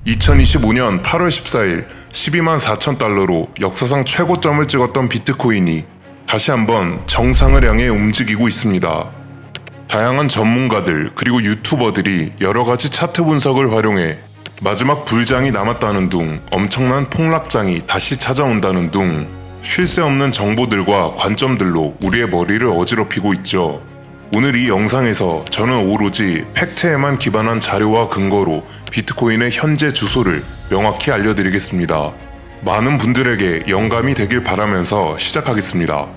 2025년 8월 14일 12만 4천 달러로 역사상 최고점을 찍었던 비트코인이 다시 한번 정상을 향해 움직이고 있습니다. 다양한 전문가들 그리고 유튜버들이 여러가지 차트 분석을 활용해 마지막 불장이 남았다는 둥, 엄청난 폭락장이 다시 찾아온다는 둥, 쉴 새 없는 정보들과 관점들로 우리의 머리를 어지럽히고 있죠. 오늘 이 영상에서 저는 오로지 팩트에만 기반한 자료와 근거로 비트코인의 현재 주소를 명확히 알려드리겠습니다. 많은 분들에게 영감이 되길 바라면서 시작하겠습니다.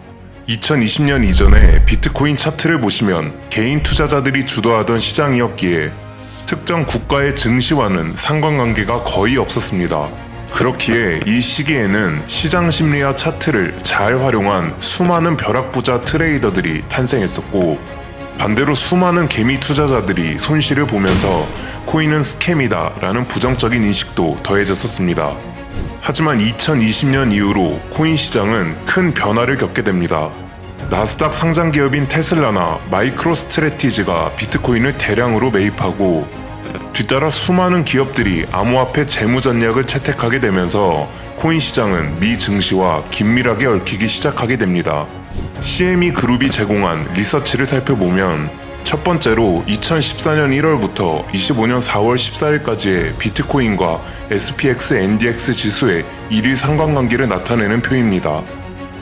2020년 이전에 비트코인 차트를 보시면 개인 투자자들이 주도하던 시장이었기에 특정 국가의 증시와는 상관관계가 거의 없었습니다. 그렇기에 이 시기에는 시장 심리와 차트를 잘 활용한 수많은 벼락부자 트레이더들이 탄생했었고, 반대로 수많은 개미 투자자들이 손실을 보면서 코인은 스캠이다 라는 부정적인 인식도 더해졌었습니다. 하지만 2020년 이후로 코인 시장은 큰 변화를 겪게 됩니다. 나스닥 상장 기업인 테슬라나 마이크로 스트래티지가 비트코인을 대량으로 매입하고, 뒤따라 수많은 기업들이 암호화폐 재무 전략을 채택하게 되면서 코인 시장은 미 증시와 긴밀하게 얽히기 시작하게 됩니다. CME 그룹이 제공한 리서치를 살펴보면 첫 번째로 2014년 1월부터 25년 4월 14일까지의 비트코인과 SPX NDX 지수의 일일 상관관계를 나타내는 표입니다.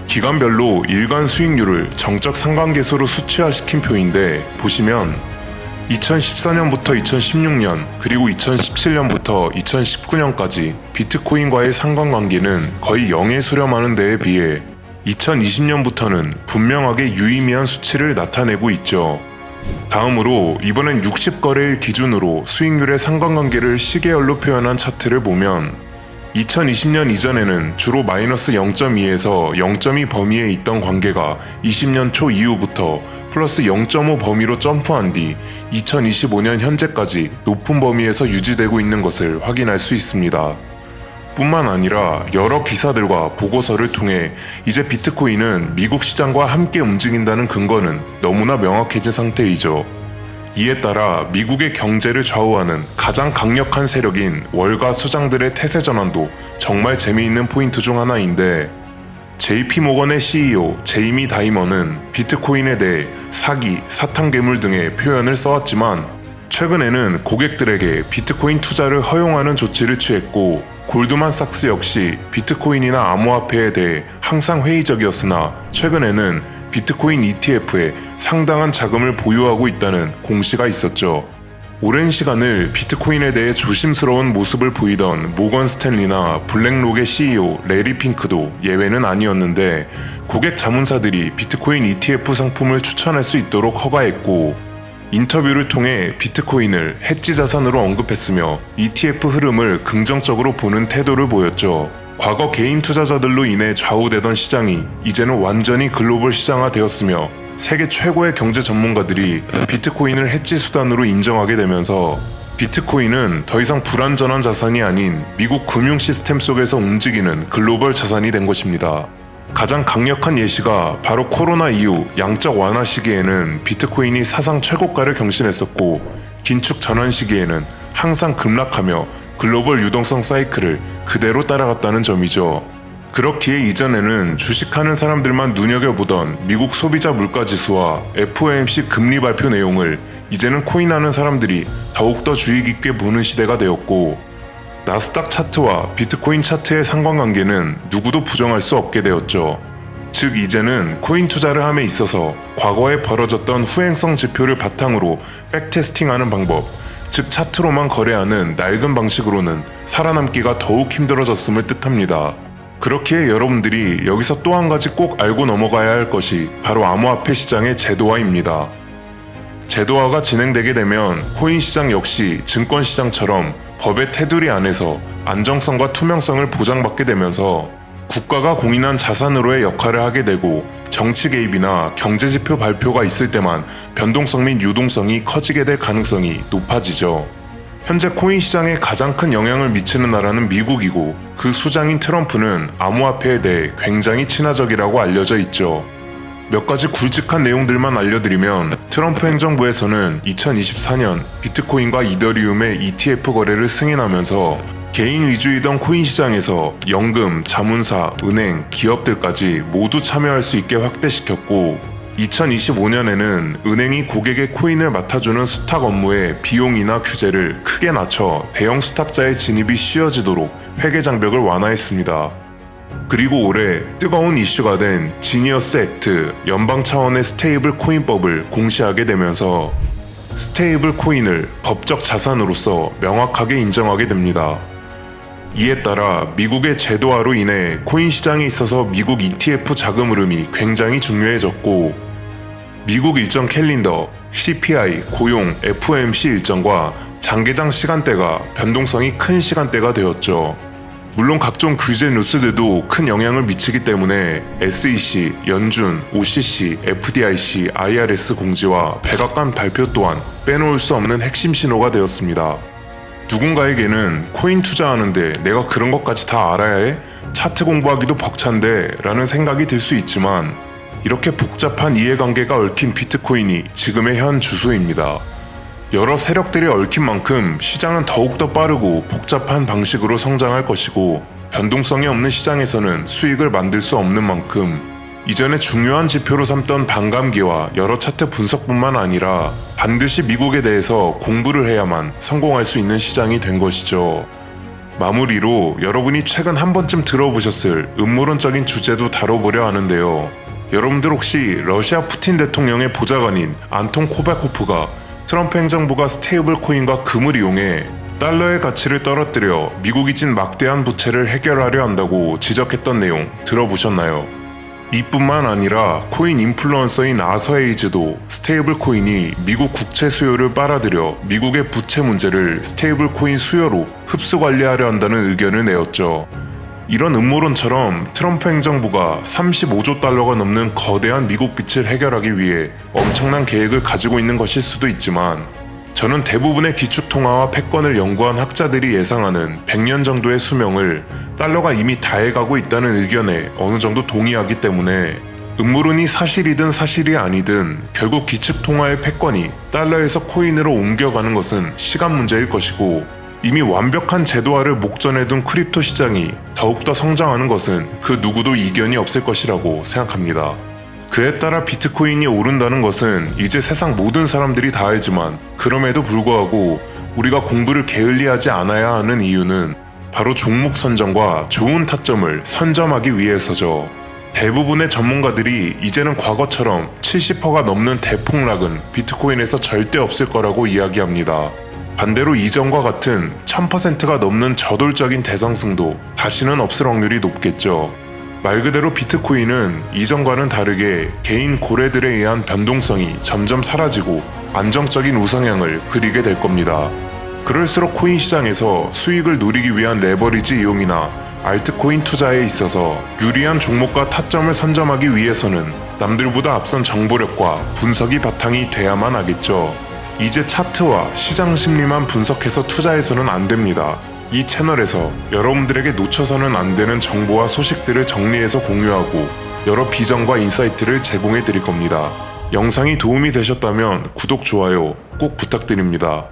기간별로 일간 수익률을 정적 상관계수로 수치화시킨 표인데, 보시면 2014년부터 2016년 그리고 2017년부터 2019년까지 비트코인과의 상관관계는 거의 0에 수렴하는 데에 비해 2020년부터는 분명하게 유의미한 수치를 나타내고 있죠. 다음으로 이번엔 60거래일 기준으로 수익률의 상관관계를 시계열로 표현한 차트를 보면 2020년 이전에는 주로 마이너스 0.2에서 0.2 범위에 있던 관계가 20년 초 이후부터 플러스 0.5 범위로 점프한 뒤 2025년 현재까지 높은 범위에서 유지되고 있는 것을 확인할 수 있습니다. 뿐만 아니라 여러 기사들과 보고서를 통해 이제 비트코인은 미국 시장과 함께 움직인다는 근거는 너무나 명확해진 상태이죠. 이에 따라 미국의 경제를 좌우하는 가장 강력한 세력인 월가 수장들의 태세 전환도 정말 재미있는 포인트 중 하나인데, JP모건의 CEO 제이미 다이먼은 비트코인에 대해 사기, 사탕괴물 등의 표현을 써왔지만, 최근에는 고객들에게 비트코인 투자를 허용하는 조치를 취했고, 골드만삭스 역시 비트코인이나 암호화폐에 대해 항상 회의적이었으나 최근에는 비트코인 ETF에 상당한 자금을 보유하고 있다는 공시가 있었죠. 오랜 시간을 비트코인에 대해 조심스러운 모습을 보이던 모건 스탠리나 블랙록의 CEO 레리 핑크도 예외는 아니었는데, 고객 자문사들이 비트코인 ETF 상품을 추천할 수 있도록 허가했고, 인터뷰를 통해 비트코인을 해지 자산으로 언급했으며 ETF 흐름을 긍정적으로 보는 태도를 보였죠. 과거 개인 투자자들로 인해 좌우되던 시장이 이제는 완전히 글로벌 시장화되었으며 세계 최고의 경제 전문가들이 비트코인을 해지 수단으로 인정하게 되면서 비트코인은 더 이상 불완전한 자산이 아닌 미국 금융 시스템 속에서 움직이는 글로벌 자산이 된 것입니다. 가장 강력한 예시가 바로 코로나 이후 양적 완화 시기에는 비트코인이 사상 최고가를 경신했었고, 긴축 전환 시기에는 항상 급락하며 글로벌 유동성 사이클을 그대로 따라갔다는 점이죠. 그렇기에 이전에는 주식하는 사람들만 눈여겨보던 미국 소비자 물가지수와 FOMC 금리 발표 내용을 이제는 코인하는 사람들이 더욱더 주의 깊게 보는 시대가 되었고, 나스닥 차트와 비트코인 차트의 상관관계는 누구도 부정할 수 없게 되었죠. 즉 이제는 코인 투자를 함에 있어서 과거에 벌어졌던 후행성 지표를 바탕으로 백테스팅하는 방법, 즉 차트로만 거래하는 낡은 방식으로는 살아남기가 더욱 힘들어졌음을 뜻합니다. 그렇기에 여러분들이 여기서 또 한 가지 꼭 알고 넘어가야 할 것이 바로 암호화폐 시장의 제도화입니다. 제도화가 진행되게 되면 코인 시장 역시 증권 시장처럼 법의 테두리 안에서 안정성과 투명성을 보장받게 되면서 국가가 공인한 자산으로의 역할을 하게 되고, 정치 개입이나 경제지표 발표가 있을 때만 변동성 및 유동성이 커지게 될 가능성이 높아지죠. 현재 코인 시장에 가장 큰 영향을 미치는 나라는 미국이고, 그 수장인 트럼프는 암호화폐에 대해 굉장히 친화적이라고 알려져 있죠. 몇 가지 굵직한 내용들만 알려드리면 트럼프 행정부에서는 2024년 비트코인과 이더리움의 ETF 거래를 승인하면서 개인 위주이던 코인 시장에서 연금, 자문사, 은행, 기업들까지 모두 참여할 수 있게 확대시켰고 2025년에는 은행이 고객의 코인을 맡아주는 수탁 업무의 비용이나 규제를 크게 낮춰 대형 수탁자의 진입이 쉬워지도록 회계 장벽을 완화했습니다. 그리고 올해 뜨거운 이슈가 된 지니어스 액트 연방 차원의 스테이블 코인법을 공시하게 되면서 스테이블 코인을 법적 자산으로서 명확하게 인정하게 됩니다. 이에 따라 미국의 제도화로 인해 코인 시장에 있어서 미국 ETF 자금 흐름이 굉장히 중요해졌고 미국 일정 캘린더, CPI, 고용, FOMC 일정과 장기장 시간대가 변동성이 큰 시간대가 되었죠. 물론 각종 규제 뉴스들도 큰 영향을 미치기 때문에 SEC, 연준, OCC, FDIC, IRS 공지와 백악관 발표 또한 빼놓을 수 없는 핵심 신호가 되었습니다. 누군가에게는 코인 투자하는데 내가 그런 것까지 다 알아야 해? 차트 공부하기도 벅찬데 라는 생각이 들 수 있지만 이렇게 복잡한 이해관계가 얽힌 비트코인이 지금의 현 주소입니다. 여러 세력들이 얽힌 만큼 시장은 더욱더 빠르고 복잡한 방식으로 성장할 것이고 변동성이 없는 시장에서는 수익을 만들 수 없는 만큼 이전에 중요한 지표로 삼던 반감기와 여러 차트 분석뿐만 아니라 반드시 미국에 대해서 공부를 해야만 성공할 수 있는 시장이 된 것이죠. 마무리로 여러분이 최근 한 번쯤 들어보셨을 음모론적인 주제도 다뤄보려 하는데요. 여러분들 혹시 러시아 푸틴 대통령의 보좌관인 안톤 코바코프가 트럼프 행정부가 스테이블 코인과 금을 이용해 달러의 가치를 떨어뜨려 미국이 진 막대한 부채를 해결하려 한다고 지적했던 내용 들어보셨나요? 이뿐만 아니라 코인 인플루언서인 아서에이즈도 스테이블 코인이 미국 국채 수요를 빨아들여 미국의 부채 문제를 스테이블 코인 수요로 흡수 관리하려 한다는 의견을 내었죠. 이런 음모론처럼 트럼프 행정부가 35조 달러가 넘는 거대한 미국 빚을 해결하기 위해 엄청난 계획을 가지고 있는 것일 수도 있지만 저는 대부분의 기축통화와 패권을 연구한 학자들이 예상하는 100년 정도의 수명을 달러가 이미 다해가고 있다는 의견에 어느 정도 동의하기 때문에 음모론이 사실이든 사실이 아니든 결국 기축통화의 패권이 달러에서 코인으로 옮겨가는 것은 시간 문제일 것이고 이미 완벽한 제도화를 목전에 둔 크립토 시장이 더욱더 성장하는 것은 그 누구도 이견이 없을 것이라고 생각합니다. 그에 따라 비트코인이 오른다는 것은 이제 세상 모든 사람들이 다 알지만 그럼에도 불구하고 우리가 공부를 게을리하지 않아야 하는 이유는 바로 종목 선정과 좋은 타점을 선점하기 위해서죠. 대부분의 전문가들이 이제는 과거처럼 70%가 넘는 대폭락은 비트코인에서 절대 없을 거라고 이야기합니다. 반대로 이전과 같은 1000%가 넘는 저돌적인 대상승도 다시는 없을 확률이 높겠죠. 말 그대로 비트코인은 이전과는 다르게 개인 고래들에 의한 변동성이 점점 사라지고 안정적인 우상향을 그리게 될 겁니다. 그럴수록 코인 시장에서 수익을 누리기 위한 레버리지 이용이나 알트코인 투자에 있어서 유리한 종목과 타점을 선점하기 위해서는 남들보다 앞선 정보력과 분석이 바탕이 돼야만 하겠죠. 이제 차트와 시장 심리만 분석해서 투자해서는 안 됩니다. 이 채널에서 여러분들에게 놓쳐서는 안 되는 정보와 소식들을 정리해서 공유하고 여러 비전과 인사이트를 제공해 드릴 겁니다. 영상이 도움이 되셨다면 구독, 좋아요 꼭 부탁드립니다.